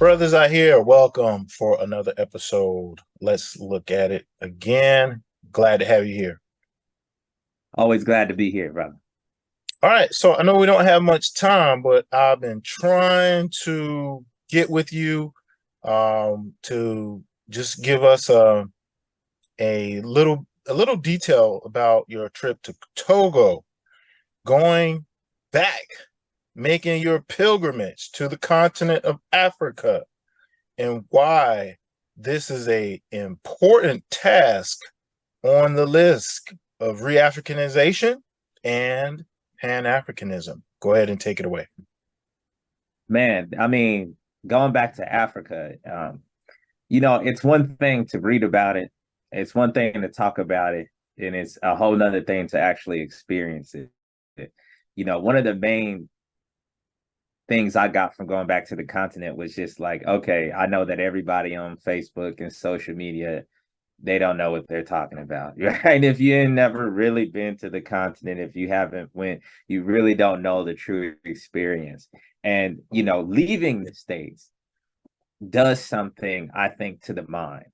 Brothers are here. Welcome for another episode. Let's look at it again. Glad to have you here. Always glad to be here, brother. All right. So I know we don't have much time, but I've been trying to get with you to just give us a little detail about your trip to Togo, going back, making your pilgrimage to the continent of Africa, and why this is a important task on the list of re-Africanization and Pan-Africanism. Go ahead and take it away. Man, I mean, going back to Africa, it's one thing to read about it, it's one thing to talk about it, and it's a whole nother thing to actually experience it. One of the main things I got from going back to the continent was just like, okay, I know that everybody on Facebook and social media, they don't know what they're talking about, right? If you ain't never really been to the continent, if you haven't went, you really don't know the true experience. And leaving the States does something, I think, to the mind.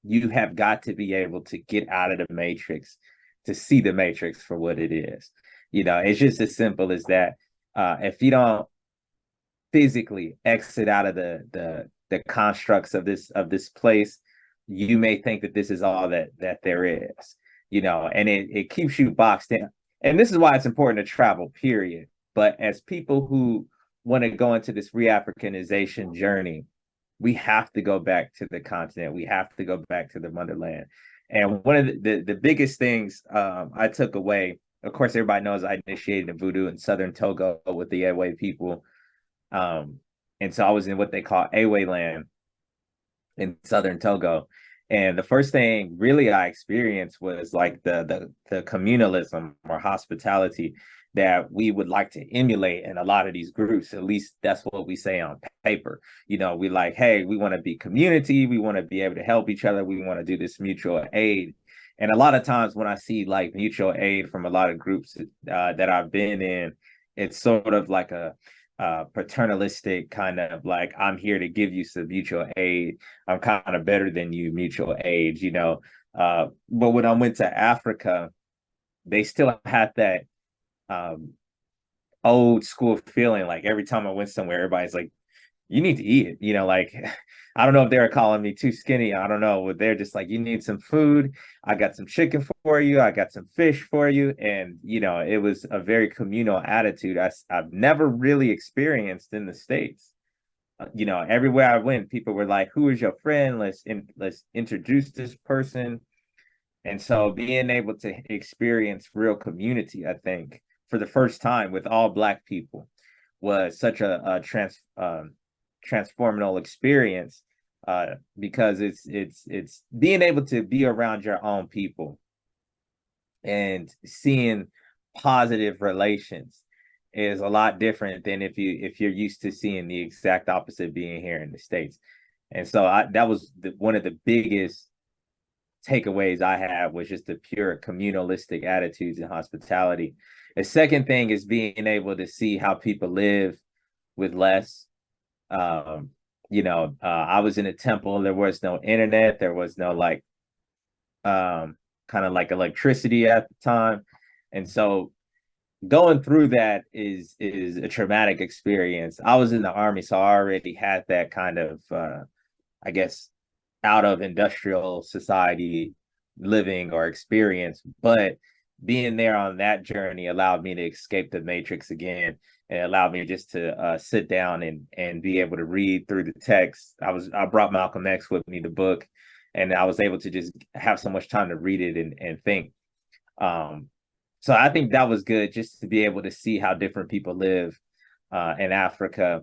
You have got to be able to get out of the matrix to see the matrix for what it is. It's just as simple as that. If you don't physically exit out of the constructs of this place, you may think that this is all that there is, and it keeps you boxed in. And this is why it's important to travel, period. But as people who want to go into this re-Africanization journey, we have to go back to the continent. We have to go back to the motherland. And one of the biggest things I took away, of course, everybody knows I initiated the voodoo in southern Togo with the Ewe people. And so I was in what they call Ewe land in southern Togo. And the first thing really I experienced was like the communalism or hospitality that we would like to emulate in a lot of these groups. At least that's what we say on paper. We like, hey, we want to be community. We want to be able to help each other. We want to do this mutual aid. And a lot of times when I see like mutual aid from a lot of groups that I've been in, it's sort of like a paternalistic kind of like, I'm here to give you some mutual aid. I'm kind of better than you, mutual aid, But when I went to Africa, they still had that old school feeling. Like every time I went somewhere, everybody's like, you need to eat it, like I don't know if they were calling me too skinny, I don't know, but they're just like, you need some food, I got some chicken for you, I got some fish for you. And it was a very communal attitude I've never really experienced in the States. Everywhere I went, people were like, who is your friend? Let's introduce this person. And so being able to experience real community, I think, for the first time with all Black people was such a transformational experience, because it's being able to be around your own people and seeing positive relations is a lot different than if you're used to seeing the exact opposite being here in the States. And so that was one of the biggest takeaways I had, was just the pure communalistic attitudes and hospitality. The second thing is being able to see how people live with less. I was in a temple. There was no internet. There was no kind of like electricity at the time. And so going through that is a traumatic experience. I was in the Army, so I already had that kind of, I guess, out of industrial society living or experience. But being there on that journey allowed me to escape the matrix again, and allowed me just to sit down and be able to read through the text. I brought Malcolm X with me, the book, and I was able to just have so much time to read it and think. So I think that was good, just to be able to see how different people live in Africa.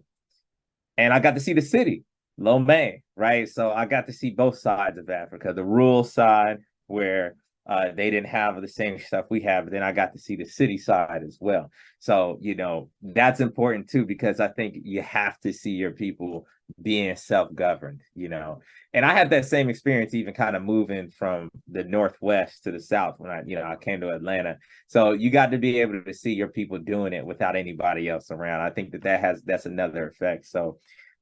And I got to see the city, Lomé, right? So I got to see both sides of Africa, the rural side where they didn't have the same stuff we have, but then I got to see the city side as well. So, that's important too, because I think you have to see your people being self-governed, And I had that same experience even kind of moving from the Northwest to the South when I came to Atlanta. So you got to be able to see your people doing it without anybody else around. I think that's another effect. So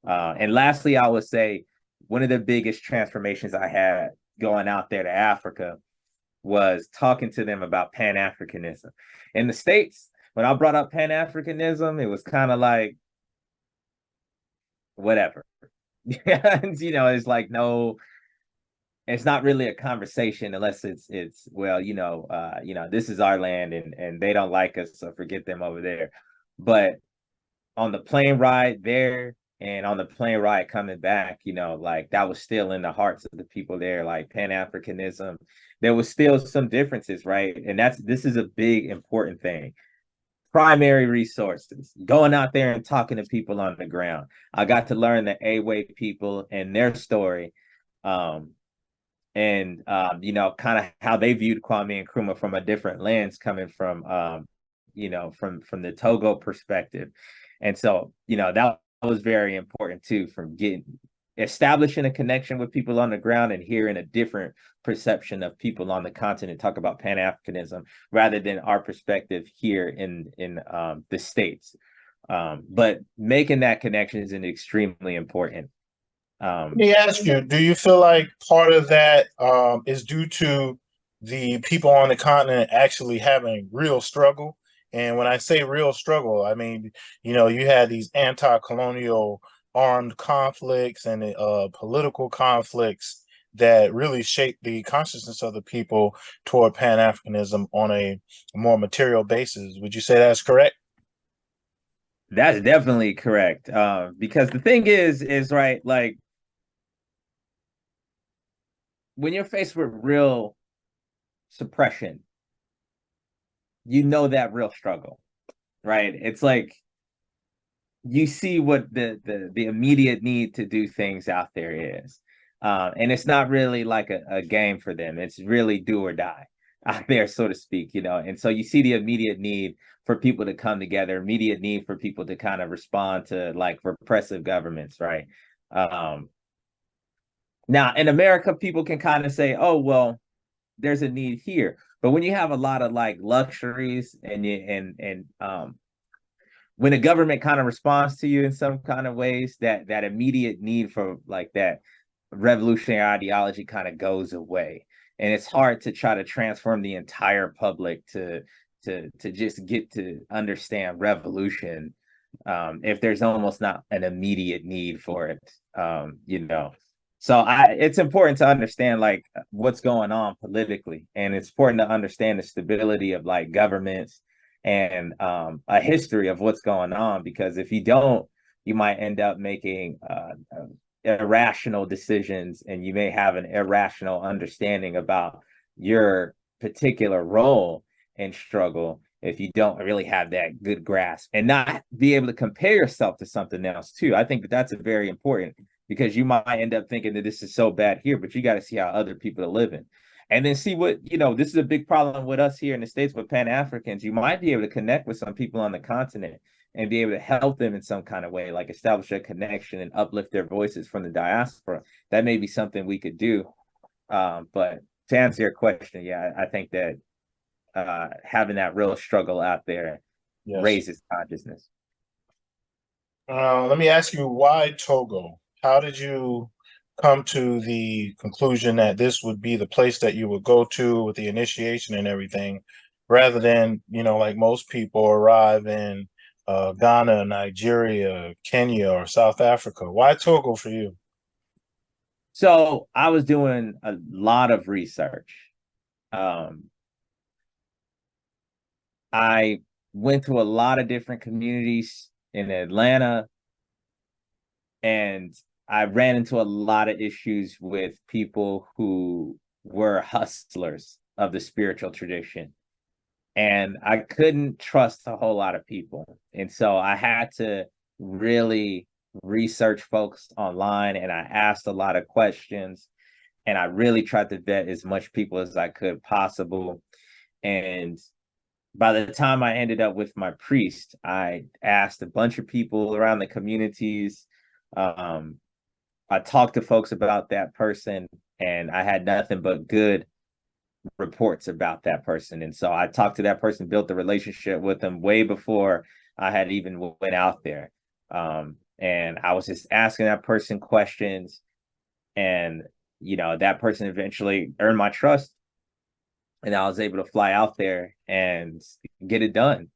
And lastly, I would say one of the biggest transformations I had going out there to Africa was talking to them about Pan-Africanism. In the States, when I brought up Pan-Africanism, it was kind of like, whatever. It's like, no, it's not really a conversation unless it's well, this is our land and they don't like us, so forget them over there. But on the plane ride there and on the plane ride coming back, like that was still in the hearts of the people there, like Pan-Africanism. There was still some differences, right? And this is a big important thing. Primary resources, going out there and talking to people on the ground. I got to learn the Awe people and their story. And kind of how they viewed Kwame Nkrumah from a different lens, coming from from the Togo perspective. And so, that was very important too, from establishing a connection with people on the ground and hearing a different perception of people on the continent talk about Pan-Africanism rather than our perspective here in the States. But making that connection is extremely important. Let me ask you, do you feel like part of that is due to the people on the continent actually having real struggle? And when I say real struggle, I mean, you had these anti-colonial armed conflicts and political conflicts that really shaped the consciousness of the people toward Pan-Africanism on a more material basis. Would you say that's correct? That's definitely correct. Because the thing is right, like, when you're faced with real suppression, that real struggle, right? It's like you see what the immediate need to do things out there is. And it's not really like a game for them. It's really do or die out there, so to speak, And so you see the immediate need for people to come together, immediate need for people to kind of respond to like repressive governments, right? Now, in America, people can kind of say, oh, well, there's a need here. But when you have a lot of like luxuries and when a government kind of responds to you in some kind of ways, that immediate need for like that revolutionary ideology kind of goes away. And it's hard to try to transform the entire public to just get to understand revolution if there's almost not an immediate need for it, So it's important to understand like what's going on politically, and it's important to understand the stability of like governments and a history of what's going on, because if you don't, you might end up making irrational decisions, and you may have an irrational understanding about your particular role and struggle if you don't really have that good grasp and not be able to compare yourself to something else too. I think that's a very important, because you might end up thinking that this is so bad here, but you got to see how other people are living. And then see what, this is a big problem with us here in the States with Pan-Africans. You might be able to connect with some people on the continent and be able to help them in some kind of way, like establish a connection and uplift their voices from the diaspora. That may be something we could do. But to answer your question, yeah, I think that having that real struggle out there raises consciousness. Let me ask you, why Togo? How did you come to the conclusion that this would be the place that you would go to with the initiation and everything, rather than, like most people arrive in Ghana, Nigeria, Kenya, or South Africa? Why Togo for you? So I was doing a lot of research. I went to a lot of different communities in Atlanta, and I ran into a lot of issues with people who were hustlers of the spiritual tradition. And I couldn't trust a whole lot of people. And so I had to really research folks online, and I asked a lot of questions, and I really tried to vet as much people as I could possible. And by the time I ended up with my priest, I asked a bunch of people around the communities. I talked to folks about that person, and I had nothing but good reports about that person. And so I talked to that person, built a relationship with them way before I had even went out there. And I was just asking that person questions, and that person eventually earned my trust, and I was able to fly out there and get it done.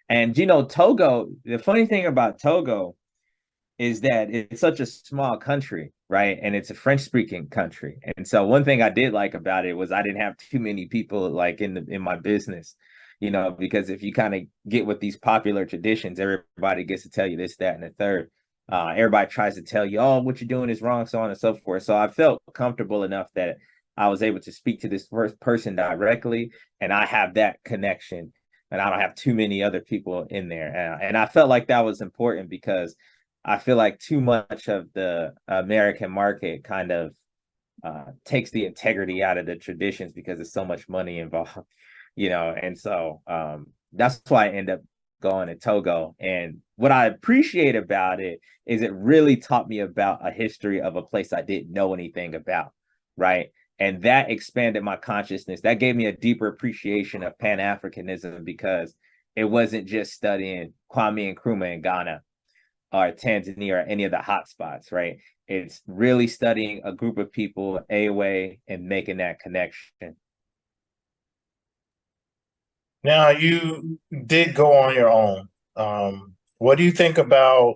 And Togo, the funny thing about Togo is that it's such a small country, right? And it's a French speaking country. And so one thing I did like about it was I didn't have too many people like in my business, because if you kind of get with these popular traditions, everybody gets to tell you this, that, and the third. Everybody tries to tell you, oh, what you're doing is wrong, so on and so forth. So I felt comfortable enough that I was able to speak to this first person directly, and I have that connection, and I don't have too many other people in there. And I felt like that was important because I feel like too much of the American market kind of takes the integrity out of the traditions because there's so much money involved, and so that's why I end up going to Togo. And what I appreciate about it is it really taught me about a history of a place I didn't know anything about, right? And that expanded my consciousness. That gave me a deeper appreciation of Pan-Africanism because it wasn't just studying Kwame Nkrumah in Ghana or Tanzania or any of the hot spots, right? It's really studying a group of people a way and making that connection. Now, you did go on your own. What do you think about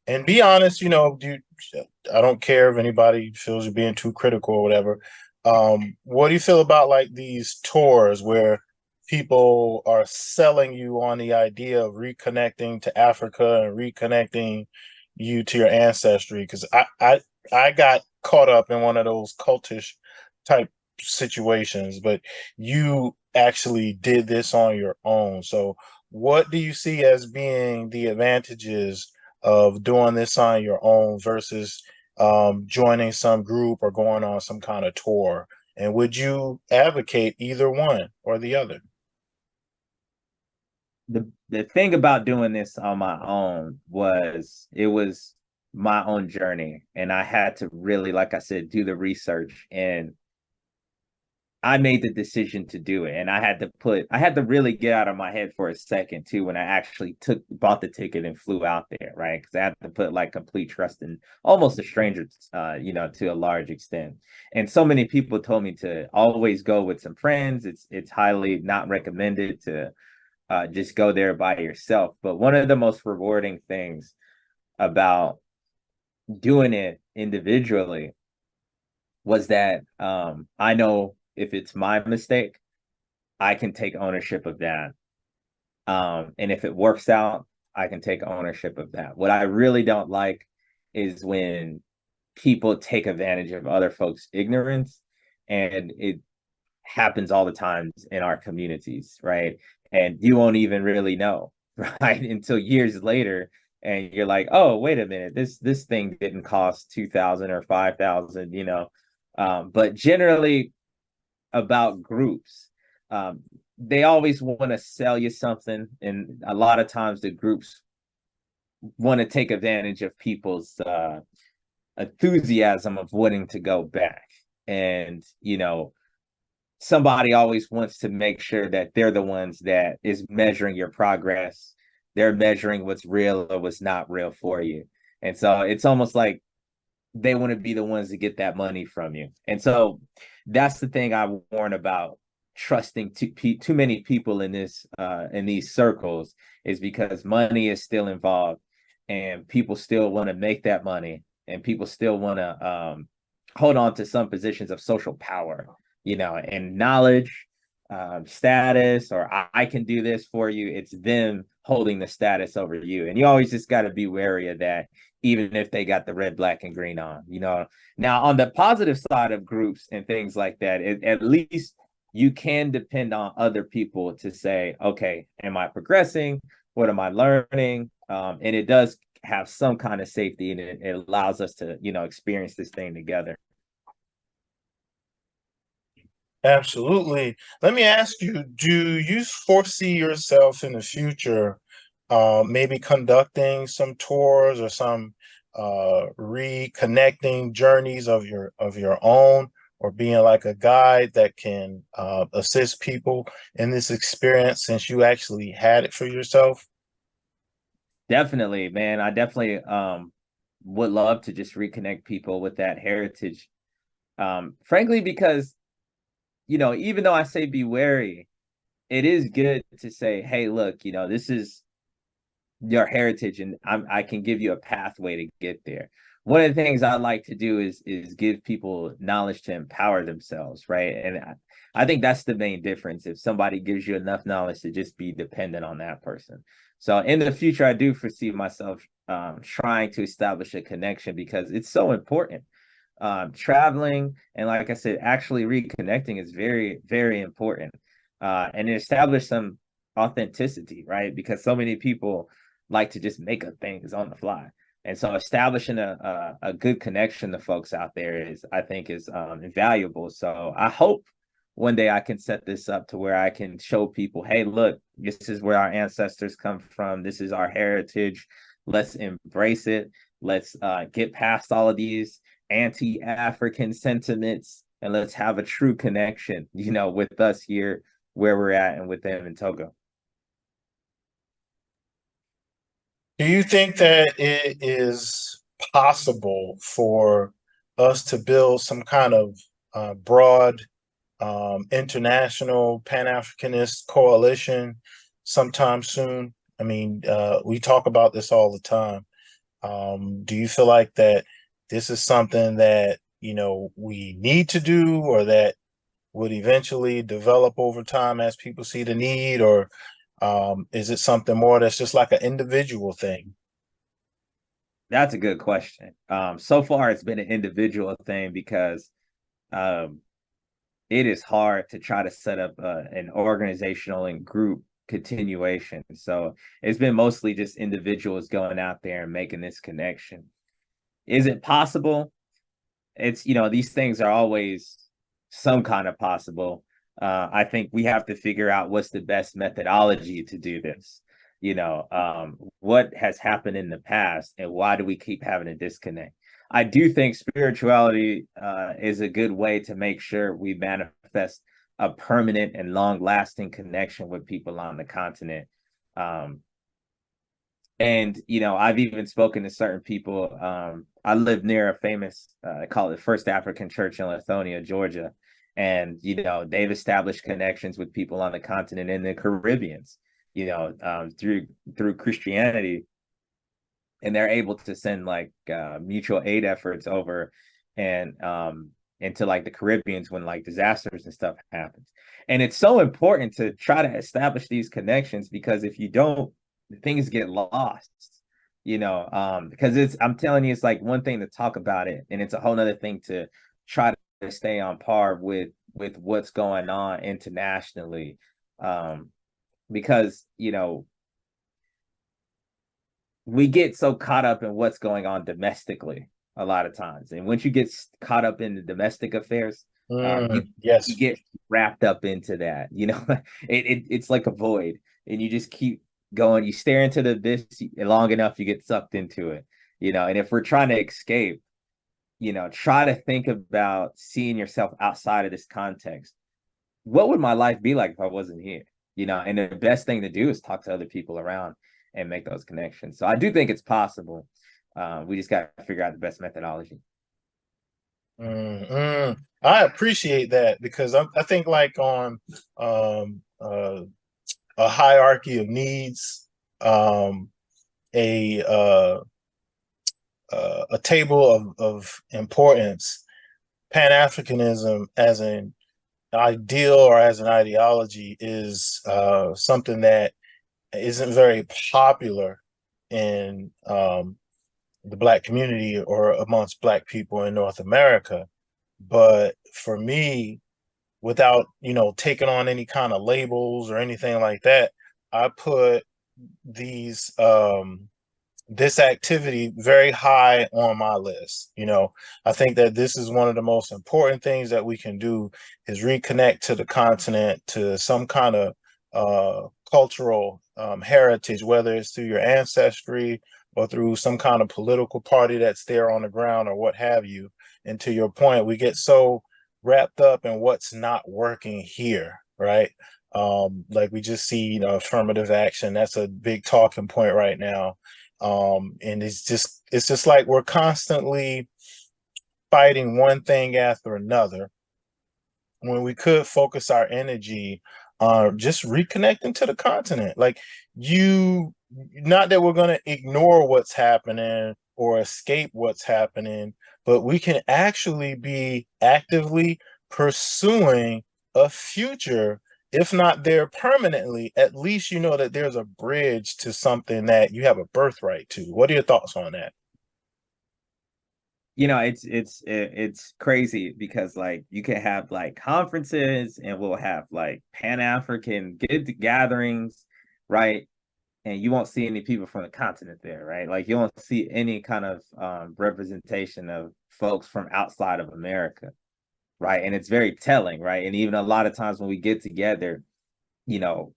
and be honest, I don't care if anybody feels you're being too critical or whatever. What do you feel about like these tours where people are selling you on the idea of reconnecting to Africa and reconnecting you to your ancestry? Because I got caught up in one of those cultish type situations, but you actually did this on your own. So, what do you see as being the advantages of doing this on your own versus joining some group or going on some kind of tour? And would you advocate either one or the other? The thing about doing this on my own was it was my own journey, and I had to really, like I said, do the research, and I made the decision to do it. And I had to really get out of my head for a second too when I actually bought the ticket and flew out there, right? Because I had to put like complete trust in almost a stranger, to a large extent. And so many people told me to always go with some friends. It's highly not recommended to just go there by yourself. But one of the most rewarding things about doing it individually was that I know if it's my mistake, I can take ownership of that. And if it works out, I can take ownership of that. What I really don't like is when people take advantage of other folks' ignorance, and it happens all the time in our communities, right? And you won't even really know, right? Until years later, and you're like, oh, wait a minute, this thing didn't cost 2,000 or 5,000, but generally about groups. They always want to sell you something, and a lot of times the groups want to take advantage of people's enthusiasm of wanting to go back. And somebody always wants to make sure that they're the ones that is measuring your progress. They're measuring what's real or what's not real for you. And so it's almost like they want to be the ones to get that money from you. And so that's the thing I warn about trusting too many people in these circles, is because money is still involved, and people still want to make that money, and people still want to hold on to some positions of social power, and knowledge, status, or I can do this for you. It's them holding the status over you, and you always just got to be wary of that, even if they got the red, black, and green on. Now on the positive side of groups and things like that, at least you can depend on other people to say, okay, am I progressing? What am I learning? And it does have some kind of safety, and it allows us to experience this thing together. Absolutely. Let me ask you, do you foresee yourself in the future maybe conducting some tours or some reconnecting journeys of your own, or being like a guide that can assist people in this experience since you actually had it for yourself? Definitely, man. I definitely would love to just reconnect people with that heritage. Frankly, because even though I say be wary, it is good to say, hey, look, this is your heritage, and I can give you a pathway to get there. One of the things I like to do is give people knowledge to empower themselves, right? And I think that's the main difference. If somebody gives you enough knowledge to just be dependent on that person. So in the future, I do foresee myself trying to establish a connection because it's so important. Traveling and, like I said, actually reconnecting is very, very important. And establish some authenticity, right? Because so many people like to just make up things on the fly. And so establishing a good connection to folks out there I think is invaluable. So I hope one day I can set this up to where I can show people, hey, look, this is where our ancestors come from. This is our heritage. Let's embrace it. Let's get past all of these anti-African sentiments, and let's have a true connection, with us here where we're at and with them in Togo. Do you think that it is possible for us to build some kind of broad international Pan-Africanist coalition sometime soon? I mean, we talk about this all the time. Do you feel like that this is something that, we need to do, or that would eventually develop over time as people see the need, or is it something more that's just like an individual thing? That's a good question. So far, it's been an individual thing because um, it is hard to try to set up an organizational and group continuation. So it's been mostly just individuals going out there and making this connection. Is it possible? It's, these things are always some kind of possible. I think we have to figure out what's the best methodology to do this. What has happened in the past and why do we keep having a disconnect? I do think spirituality is a good way to make sure we manifest a permanent and long lasting connection with people on the continent. And I've even spoken to certain people. I live near a famous, I call it First African Church in Lithonia, Georgia, and they've established connections with people on the continent in the Caribbeans, through Christianity, and they're able to send like mutual aid efforts over and into like the Caribbeans when like disasters and stuff happens. And it's so important to try to establish these connections because if you don't, things get lost, because I'm telling you, it's like one thing to talk about it, and it's a whole nother thing to try to stay on par with what's going on internationally. Because we get so caught up in what's going on domestically a lot of times, and once you get caught up in the domestic affairs, you Yes. get wrapped up into that. It's like a void, and you just keep going. You stare into the abyss long enough, you get sucked into it. And if we're trying to escape, try to think about seeing yourself outside of this context. What would my life be like if I wasn't here? And the best thing to do is talk to other people around and make those connections. So I do think it's possible. We just got to figure out the best methodology. I appreciate that because I think like on um, uh, a hierarchy of needs, um, a a table of importance, Pan-Africanism as an ideal or as an ideology is something that isn't very popular in the Black community or amongst Black people in North America. But for me, without taking on any kind of labels or anything like that, I put these this activity very high on my list. I think that this is one of the most important things that we can do is reconnect to the continent, to some kind of cultural heritage, whether it's through your ancestry or through some kind of political party that's there on the ground or what have you. And to your point, we get so wrapped up in what's not working here, right? Like we just see, affirmative action. That's a big talking point right now. And it's just like we're constantly fighting one thing after another when we could focus our energy on just reconnecting to the continent. Like not that we're going to ignore what's happening or escape what's happening, but we can actually be actively pursuing a future. If not there permanently, at least you know that there's a bridge to something that you have a birthright to. What are your thoughts on that? It's crazy because like you can have like conferences and we'll have like Pan-African gatherings, right? And you won't see any people from the continent there, right? Like you won't see any kind of representation of folks from outside of America, right? And it's very telling, right? And even a lot of times when we get together, you know,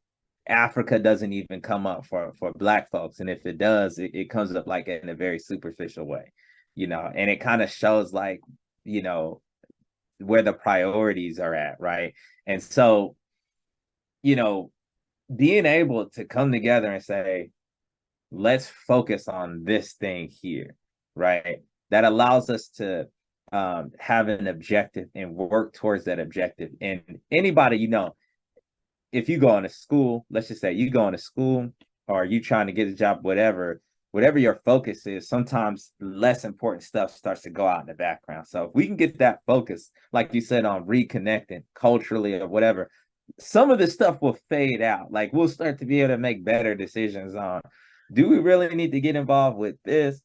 Africa doesn't even come up for Black folks, and if it does, it comes up like in a very superficial way, and it kind of shows like you know where the priorities are at, right? And so, you know, being able to come together and say, let's focus on this thing here, right? That allows us to have an objective and work towards that objective. And anybody, if you go into school, let's just say you go into school or you trying to get a job, whatever your focus is, sometimes less important stuff starts to go out in the background. So if we can get that focus, like you said, on reconnecting culturally or whatever, some of this stuff will fade out. Like we'll start to be able to make better decisions on, do we really need to get involved with this?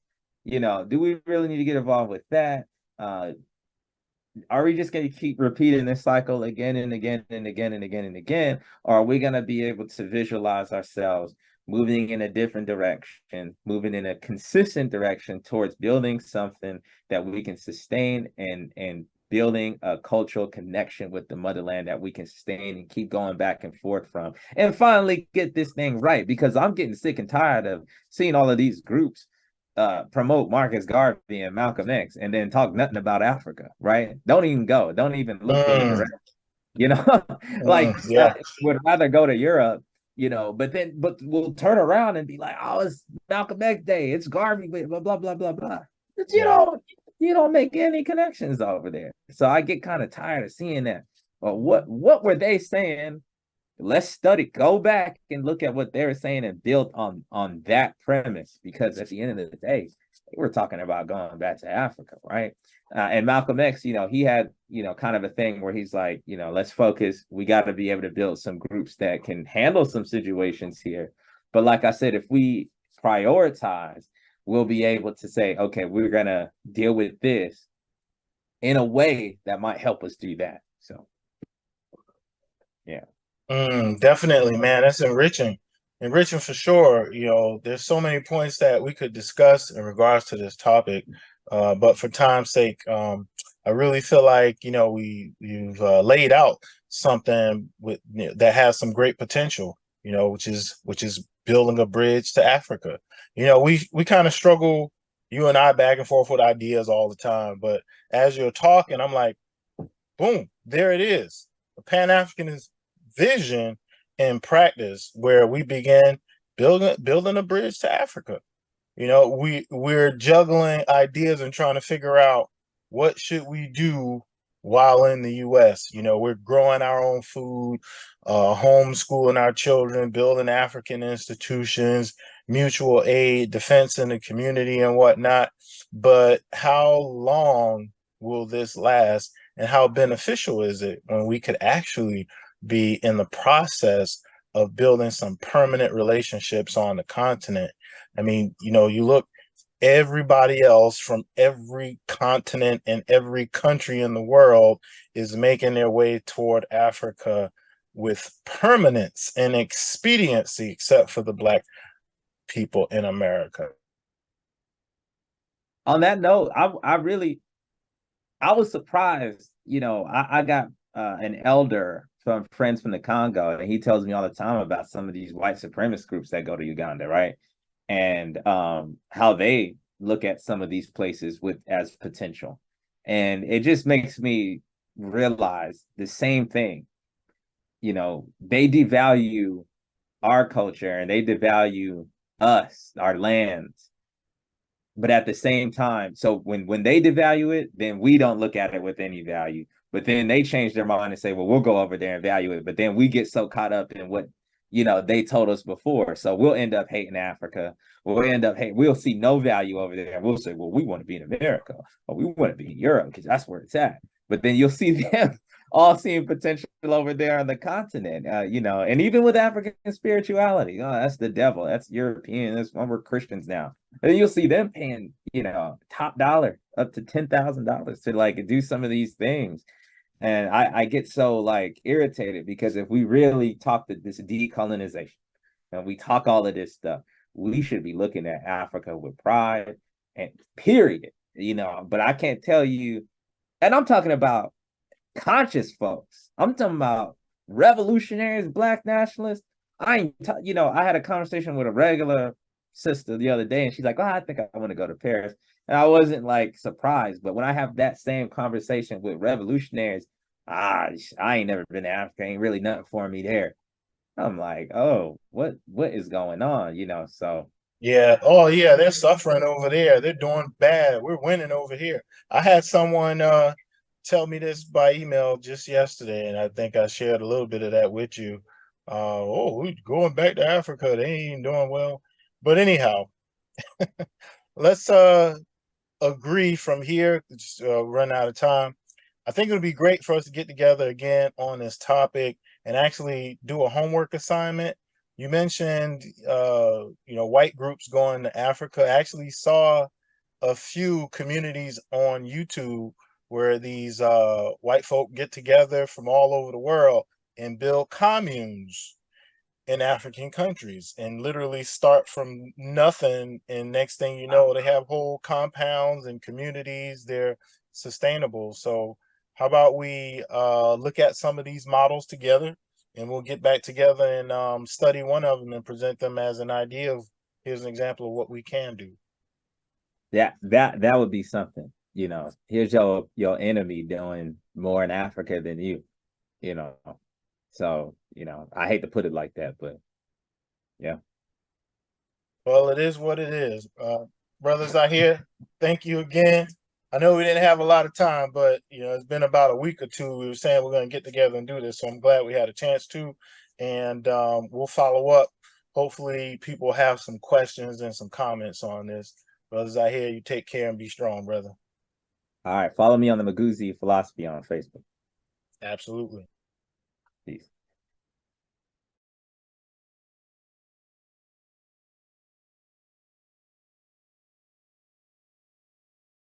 Do we really need to get involved with that? Are we just going to keep repeating this cycle again and again and again and again and again? Or are we going to be able to visualize ourselves moving in a different direction, moving in a consistent direction towards building something that we can sustain and building a cultural connection with the motherland that we can sustain and keep going back and forth from, and finally get this thing right? Because I'm getting sick and tired of seeing all of these groups promote Marcus Garvey and Malcolm X and then talk nothing about Africa, right? Don't even go. Don't even look in the Mm, direction. You know, like yeah, would rather go to Europe, but we'll turn around and be like, oh, it's Malcolm X Day, it's Garvey, blah blah blah blah blah. But yeah. you don't make any connections over there. So I get kind of tired of seeing that. Well, what were they saying? Let's study, go back and look at what they were saying and build on that premise, because at the end of the day, we're talking about going back to Africa, right? And Malcolm X, he had, kind of a thing where he's like, let's focus. We got to be able to build some groups that can handle some situations here. But like I said, if we prioritize, we'll be able to say, okay, we're going to deal with this in a way that might help us do that. So, yeah. Definitely, man. That's enriching for sure. There's so many points that we could discuss in regards to this topic, but for time's sake, I really feel like you've laid out something that has some great potential. Which is building a bridge to Africa. We kind of struggle, you and I, back and forth with ideas all the time, but as you're talking, I'm like, boom, there it is. The Pan-Africanist vision and practice where we began building a bridge to Africa. We're juggling ideas and trying to figure out what should we do while in the US. We're growing our own food, homeschooling our children, building African institutions, mutual aid, defense in the community and whatnot. But how long will this last? And how beneficial is it when we could actually be in the process of building some permanent relationships on the continent? I mean, you look, everybody else from every continent and every country in the world is making their way toward Africa with permanence and expediency, except for the Black people in America. On that note, I was surprised. I got an elder from friends from the Congo, and he tells me all the time about some of these white supremacist groups that go to Uganda, right? And how they look at some of these places as potential. And it just makes me realize the same thing. they devalue our culture and they devalue us, our lands. But at the same time, so when they devalue it, then we don't look at it with any value. But then they change their mind and say, well, we'll go over there and value it. But then we get so caught up in what they told us before. So we'll end up hating Africa. We'll see no value over there. And we'll say, well, we want to be in America or we want to be in Europe because that's where it's at. But then you'll see them all seeing potential over there on the continent, and even with African spirituality, that's the devil. That's European. That's why we're Christians now. And you'll see them paying, top dollar up to $10,000 to like do some of these things. And I get so like irritated because if we really talk to this decolonization and we talk all of this stuff, we should be looking at Africa with pride and period, but I can't tell you, and I'm talking about conscious folks. I'm talking about revolutionaries, black nationalists. I had a conversation with a regular sister the other day, and she's like, "Oh, I think I want to go to Paris." And I wasn't like surprised, but when I have that same conversation with revolutionaries, I ain't never been to Africa, ain't really nothing for me there. I'm like, oh, what is going on? So Yeah. Oh, yeah. They're suffering over there. They're doing bad. We're winning over here. I had someone tell me this by email just yesterday, and I think I shared a little bit of that with you. Oh, we're going back to Africa. They ain't doing well. But anyhow, let's agree from here. Just run out of time. I think it would be great for us to get together again on this topic and actually do a homework assignment. You mentioned, white groups going to Africa. I actually saw a few communities on YouTube where these white folk get together from all over the world and build communes in African countries and literally start from nothing. And next thing you know, they have whole compounds and communities. They're sustainable. So how about we look at some of these models together, and we'll get back together and study one of them and present them as an idea of here's an example of what we can do. that would be something. Here's your enemy doing more in Africa than you. You know, so I hate to put it like that, but yeah. Well, it is what it is. Brothers Zahir, thank you again. I know we didn't have a lot of time, but it's been about a week or two. We were saying we're going to get together and do this, so I'm glad we had a chance to, and we'll follow up. Hopefully, people have some questions and some comments on this. Brothers Zahir, you take care and be strong, brother. All right, follow me on the Mageuzi Philosophy on Facebook. Absolutely. Peace.